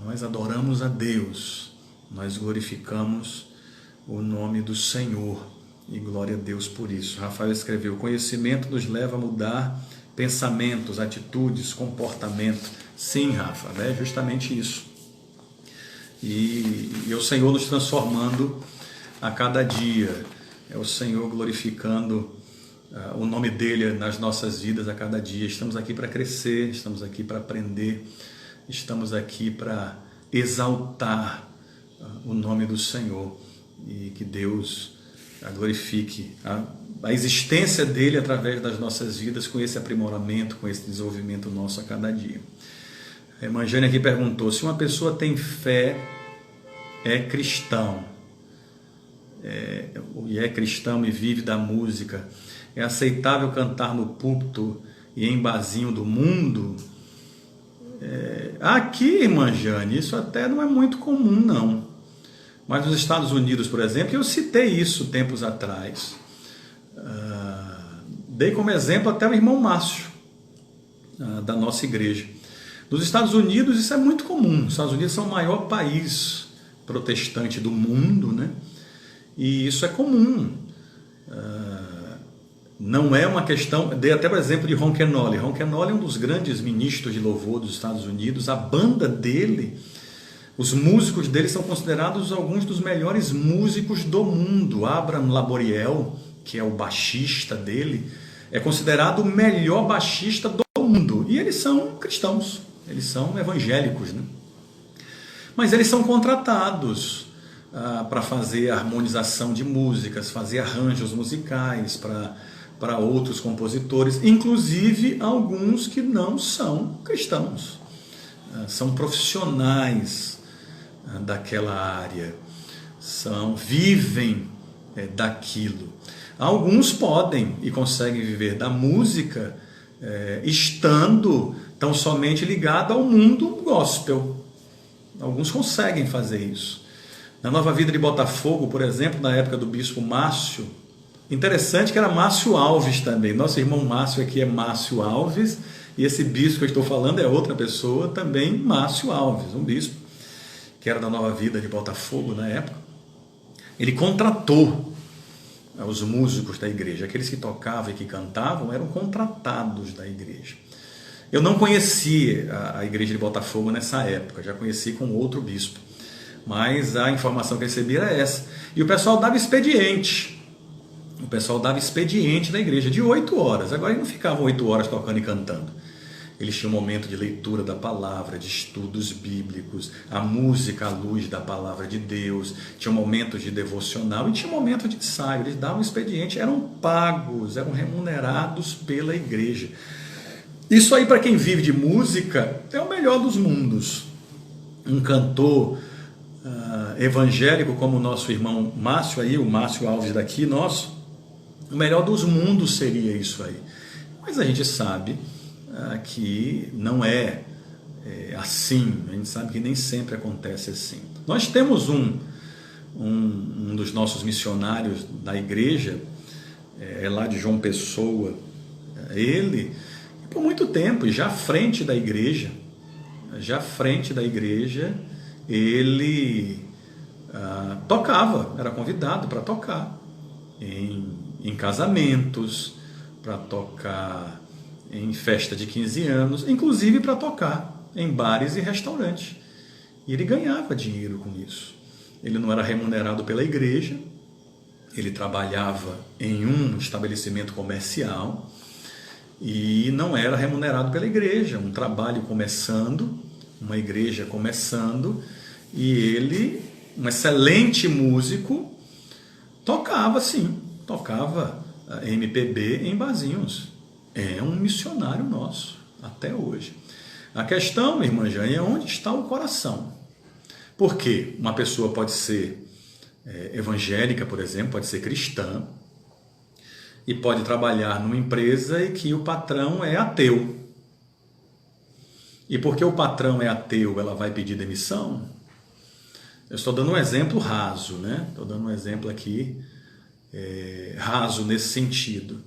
Nós adoramos a Deus, nós glorificamos o nome do Senhor e glória a Deus por isso. Rafael escreveu: o conhecimento nos leva a mudar pensamentos, atitudes, comportamento. Sim, Rafa, é justamente isso. E é o Senhor nos transformando a cada dia, é o Senhor glorificando o nome dele nas nossas vidas a cada dia. Estamos aqui para crescer, estamos aqui para aprender, estamos aqui para exaltar o nome do Senhor, e que Deus glorifique a existência dele através das nossas vidas, com esse aprimoramento, com esse desenvolvimento nosso a cada dia. A irmã Jane aqui perguntou: se uma pessoa tem fé, é cristão, e é cristão e vive da música, é aceitável cantar no púlpito e em barzinho do mundo? Aqui, irmã Jane, isso até não é muito comum, não. Mas nos Estados Unidos, por exemplo, eu citei isso tempos atrás. Dei como exemplo até o irmão Márcio, da nossa igreja. Nos Estados Unidos isso é muito comum. Os Estados Unidos são o maior país protestante do mundo, né? E isso é comum. Não é uma questão... Dei até o exemplo de Ron Kenoly. Ron Kenoly é um dos grandes ministros de louvor dos Estados Unidos. A banda dele, os músicos dele são considerados alguns dos melhores músicos do mundo. Abraham Laboriel, que é o baixista dele, é considerado o melhor baixista do mundo. E eles são cristãos, eles são evangélicos, né? Mas eles são contratados para fazer harmonização de músicas, fazer arranjos musicais para outros compositores, inclusive alguns que não são cristãos, são profissionais daquela área, vivem daquilo. Alguns podem e conseguem viver da música estando tão somente ligado ao mundo gospel. Alguns conseguem fazer isso. Na Nova Vida de Botafogo, por exemplo, na época do bispo Márcio, interessante que era Márcio Alves também. Nosso irmão Márcio aqui é Márcio Alves, e esse bispo que eu estou falando é outra pessoa, também Márcio Alves, um bispo que era da Nova Vida de Botafogo na época. Ele contratou os músicos da igreja, aqueles que tocavam e que cantavam eram contratados da igreja. Eu não conheci a igreja de Botafogo nessa época, já conheci com outro bispo, mas a informação que eu recebi era essa. E o pessoal dava expediente, na igreja de 8 horas, agora eles não ficavam 8 horas tocando e cantando. Eles tinham um momento de leitura da palavra, de estudos bíblicos, a música à luz da palavra de Deus, tinha momentos de devocional e tinha um momento de ensaio. Eles davam expediente, eram pagos, eram remunerados pela igreja. Isso aí, para quem vive de música, é o melhor dos mundos. Um cantor evangélico como o nosso irmão Márcio aí, o Márcio Alves daqui, nosso, o melhor dos mundos seria isso aí. Mas a gente sabe que não é assim, a gente sabe que nem sempre acontece assim. Nós temos um dos nossos missionários da igreja, lá de João Pessoa, ele, por muito tempo, já à frente da igreja, ele tocava, era convidado para tocar em casamentos, para tocar em festa de 15 anos, inclusive para tocar em bares e restaurantes. E ele ganhava dinheiro com isso. Ele não era remunerado pela igreja, ele trabalhava em um estabelecimento comercial e não era remunerado pela igreja. Um trabalho começando, uma igreja começando, e ele, um excelente músico, tocava MPB em barzinhos. É um missionário nosso, até hoje. A questão, irmã Jane, é onde está o coração. Porque uma pessoa pode ser evangélica, por exemplo, pode ser cristã, e pode trabalhar numa empresa e que o patrão é ateu. E porque o patrão é ateu, ela vai pedir demissão? Eu estou dando um exemplo raso, né? Estou dando um exemplo aqui raso nesse sentido.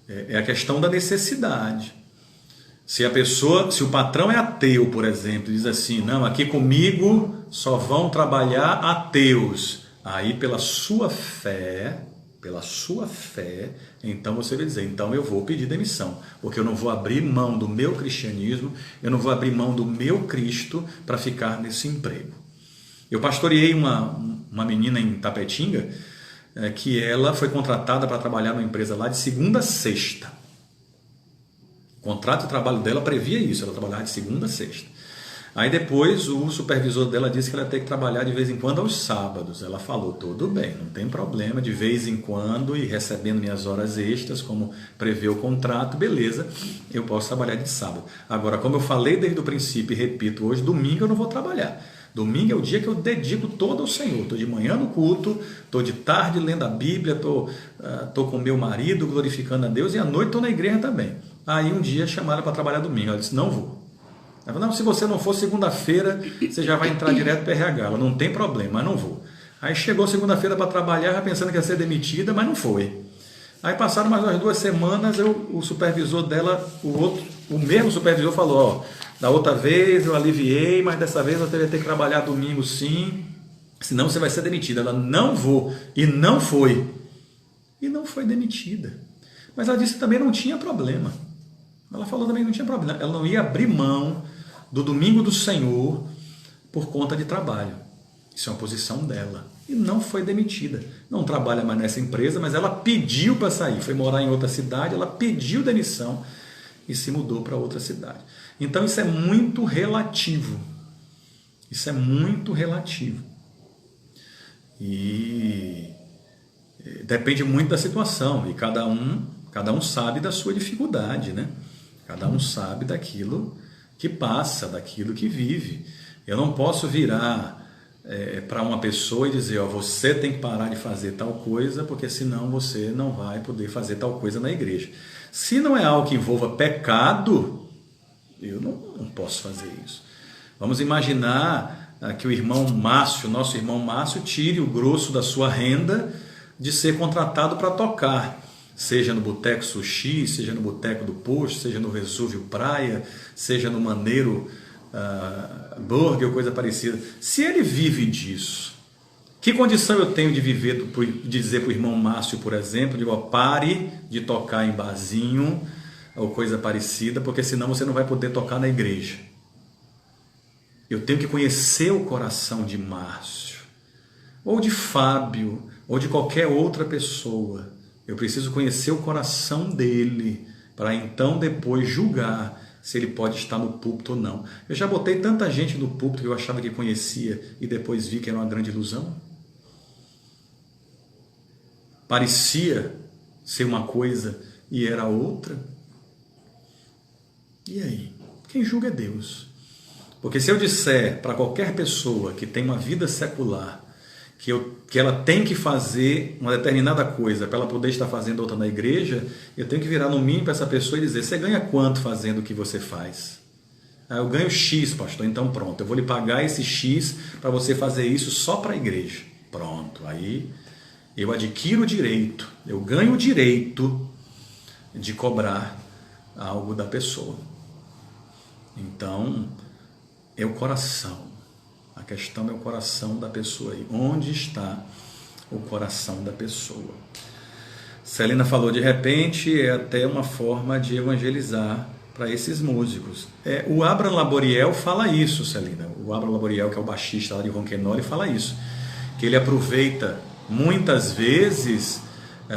É a questão da necessidade. Se o patrão é ateu, por exemplo, diz assim, não, aqui comigo só vão trabalhar ateus. Aí pela sua fé, então você vai dizer, então eu vou pedir demissão, porque eu não vou abrir mão do meu cristianismo, eu não vou abrir mão do meu Cristo para ficar nesse emprego. Eu pastoreei uma menina em Tapetinga, que ela foi contratada para trabalhar numa empresa lá de segunda a sexta. O contrato de trabalho dela previa isso, ela trabalhava de segunda a sexta. Aí depois o supervisor dela disse que ela ia ter que trabalhar de vez em quando aos sábados. Ela falou, tudo bem, não tem problema, de vez em quando e recebendo minhas horas extras, como prevê o contrato, beleza, eu posso trabalhar de sábado. Agora, como eu falei desde o princípio e repito hoje, domingo eu não vou trabalhar. Domingo é o dia que eu dedico todo ao Senhor. Estou de manhã no culto, estou de tarde lendo a Bíblia, estou com meu marido glorificando a Deus e à noite estou na igreja também. Aí um dia chamaram para trabalhar domingo. Ela disse, não vou. Ela falou, não, se você não for segunda-feira, você já vai entrar direto para RH. Ela, não tem problema, mas não vou. Aí chegou segunda-feira para trabalhar, já pensando que ia ser demitida, mas não foi. Aí passaram mais umas 2 semanas, o supervisor dela, o mesmo supervisor falou, ó, da outra vez eu aliviei, mas dessa vez você vai ter que trabalhar domingo sim, senão você vai ser demitida. Ela, não vou, e não foi. E não foi demitida. Mas ela disse que também não tinha problema. Ela falou também que não tinha problema. Ela não ia abrir mão do domingo do Senhor por conta de trabalho. Isso é uma posição dela. E não foi demitida. Não trabalha mais nessa empresa, mas ela pediu para sair. Foi morar em outra cidade, ela pediu demissão e se mudou para outra cidade. Então isso é muito relativo. Isso é muito relativo. E depende muito da situação. E cada um sabe da sua dificuldade, né? Cada um sabe daquilo que passa, daquilo que vive. Eu não posso virar para uma pessoa e dizer, ó, você tem que parar de fazer tal coisa, porque senão você não vai poder fazer tal coisa na igreja. Se não é algo que envolva pecado, eu não posso fazer isso. Vamos imaginar que o irmão Márcio, nosso irmão Márcio, tire o grosso da sua renda de ser contratado para tocar. Seja no Boteco Sushi, seja no Boteco do Posto, seja no Vesúvio Praia, seja no Maneiro Burger ou coisa parecida. Se ele vive disso, que condição eu tenho de viver, de dizer para o irmão Márcio, por exemplo, de pare de tocar em barzinho ou coisa parecida, porque senão você não vai poder tocar na igreja. Eu tenho que conhecer o coração de Márcio, ou de Fábio, ou de qualquer outra pessoa. Eu preciso conhecer o coração dele, para então depois julgar se ele pode estar no púlpito ou não. Eu já botei tanta gente no púlpito que eu achava que conhecia e depois vi que era uma grande ilusão. Parecia ser uma coisa e era outra. E aí? Quem julga é Deus. Porque se eu disser para qualquer pessoa que tem uma vida secular que ela tem que fazer uma determinada coisa para ela poder estar fazendo outra na igreja, eu tenho que virar no mínimo para essa pessoa e dizer, você ganha quanto fazendo o que você faz? Eu ganho X, pastor, então pronto, eu vou lhe pagar esse X para você fazer isso só para a igreja. Pronto, aí eu adquiro o direito, eu ganho o direito de cobrar algo da pessoa. Então, é o coração. A questão é o coração da pessoa aí. Onde está o coração da pessoa? Celina falou, de repente é até uma forma de evangelizar para esses músicos. O Abraham Laboriel fala isso, Celina. O Abraham Laboriel, que é o baixista lá de Ronquenol, ele fala isso. Que ele aproveita muitas vezes,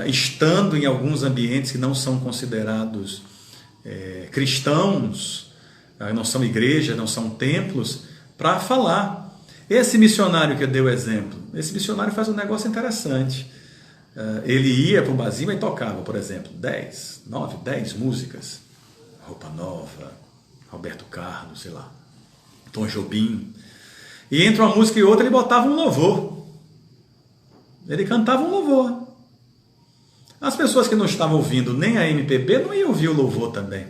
estando em alguns ambientes que não são considerados cristãos, não são igrejas, não são templos, para falar. Esse missionário que eu dei o exemplo, esse missionário faz um negócio interessante. Ele ia para o barzinho e tocava, por exemplo, 10 músicas. Roupa Nova, Roberto Carlos, sei lá, Tom Jobim. E entre uma música e outra ele botava um louvor. Ele cantava um louvor. As pessoas que não estavam ouvindo nem a MPB não iam ouvir o louvor também.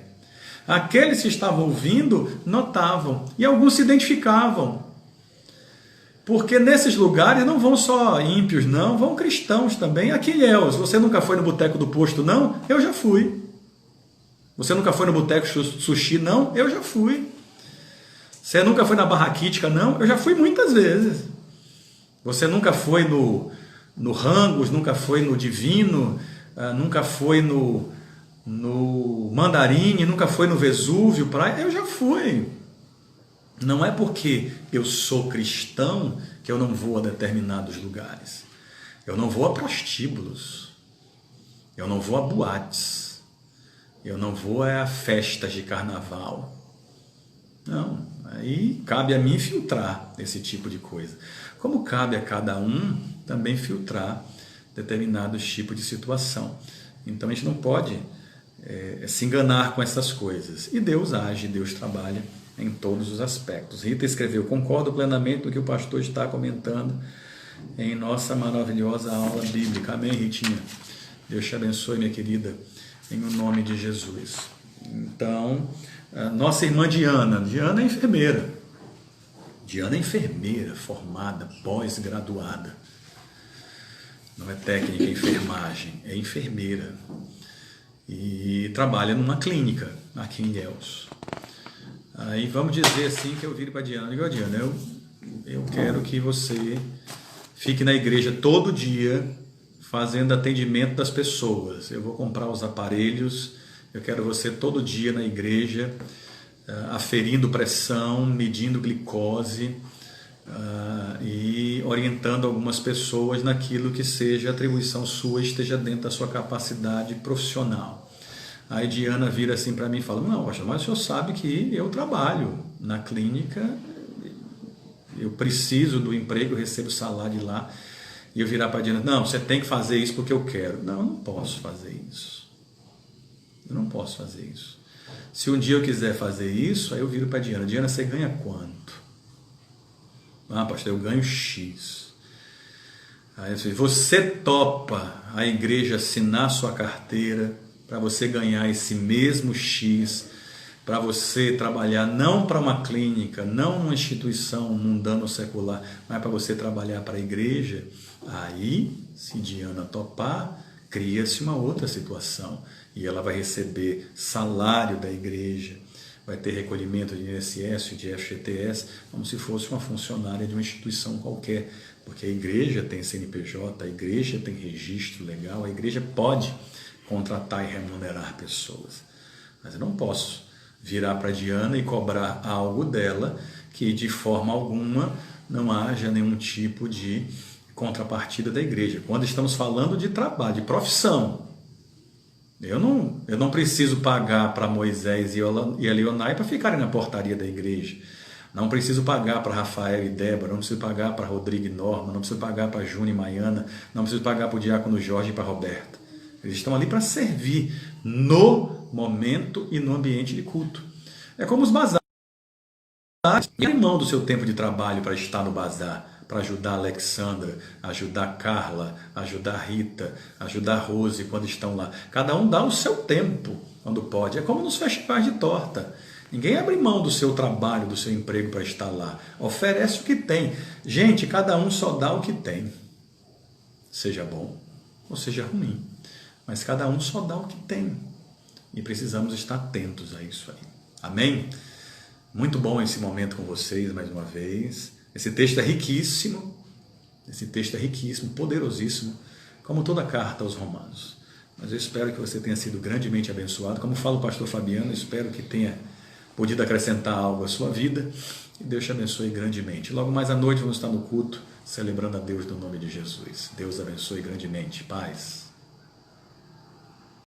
Aqueles que estavam ouvindo notavam. E alguns se identificavam. Porque nesses lugares não vão só ímpios, não, vão cristãos também. Aqui em Ilhéus, você nunca foi no Boteco do Posto, não? Eu já fui. Você nunca foi no Boteco Sushi, não? Eu já fui. Você nunca foi na Barraquítica, não? Eu já fui muitas vezes. Você nunca foi no Rangos, nunca foi no Divino, nunca foi no Mandarine, nunca foi no Vesúvio, praia? Eu já fui. Não é porque eu sou cristão que eu não vou a determinados lugares. Eu não vou a prostíbulos. Eu não vou a boates. Eu não vou a festas de carnaval. Não, aí cabe a mim filtrar esse tipo de coisa. Como cabe a cada um também filtrar determinados tipos de situação. Então a gente não pode se enganar com essas coisas. E Deus age, Deus trabalha em todos os aspectos. Rita escreveu, concordo plenamente com o que o pastor está comentando em nossa maravilhosa aula bíblica. Amém, Ritinha? Deus te abençoe, minha querida, em o nome de Jesus. Então, nossa irmã Diana é enfermeira. Diana é enfermeira, formada, pós-graduada. Não é técnica em enfermagem, é enfermeira. E trabalha numa clínica aqui em Ilhéus. Aí vamos dizer assim que eu viro para a Diana, digo, Diana, eu quero que você fique na igreja todo dia fazendo atendimento das pessoas. Eu vou comprar os aparelhos, eu quero você todo dia na igreja, aferindo pressão, medindo glicose e orientando algumas pessoas naquilo que seja atribuição sua, esteja dentro da sua capacidade profissional. Aí Diana vira assim para mim e fala, não, mas o senhor sabe que eu trabalho na clínica, eu preciso do emprego, eu recebo salário de lá. E eu virar para Diana, não, você tem que fazer isso porque eu quero. Não, eu não posso fazer isso. Eu não posso fazer isso. Se um dia eu quiser fazer isso, aí eu viro para Diana, Diana, você ganha quanto? Ah, pastor, eu ganho X. Aí eu digo, você topa a igreja assinar sua carteira para você ganhar esse mesmo X, para você trabalhar não para uma clínica, não numa instituição mundana ou secular, mas para você trabalhar para a igreja? Aí, se Diana topar, cria-se uma outra situação e ela vai receber salário da igreja, vai ter recolhimento de INSS, de FGTS, como se fosse uma funcionária de uma instituição qualquer, porque a igreja tem CNPJ, a igreja tem registro legal, a igreja pode contratar e remunerar pessoas. Mas eu não posso virar para a Diana e cobrar algo dela que de forma alguma não haja nenhum tipo de contrapartida da igreja. Quando estamos falando de trabalho, de profissão, eu não preciso pagar para Moisés e Elionai para ficarem na portaria da igreja. Não preciso pagar para Rafael e Débora, não preciso pagar para Rodrigo e Norma, não preciso pagar para Júnior e Maiana, não preciso pagar para o diácono Jorge e para Roberta. Eles estão ali para servir no momento e no ambiente de culto. É como os bazares. E abre mão do seu tempo de trabalho para estar no bazar, para ajudar a Alexandra, ajudar a Carla, ajudar a Rita, ajudar a Rose quando estão lá. Cada um dá o seu tempo quando pode. É como nos festivais de torta. Ninguém abre mão do seu trabalho, do seu emprego para estar lá. Oferece o que tem. Gente, cada um só dá o que tem. Seja bom ou seja ruim. Mas cada um só dá o que tem. E precisamos estar atentos a isso aí. Amém? Muito bom esse momento com vocês mais uma vez. Esse texto é riquíssimo. Esse texto é riquíssimo, poderosíssimo, como toda a carta aos Romanos. Mas eu espero que você tenha sido grandemente abençoado. Como fala o pastor Fabiano, espero que tenha podido acrescentar algo à sua vida. E Deus te abençoe grandemente. Logo mais à noite vamos estar no culto, celebrando a Deus no nome de Jesus. Deus abençoe grandemente. Paz.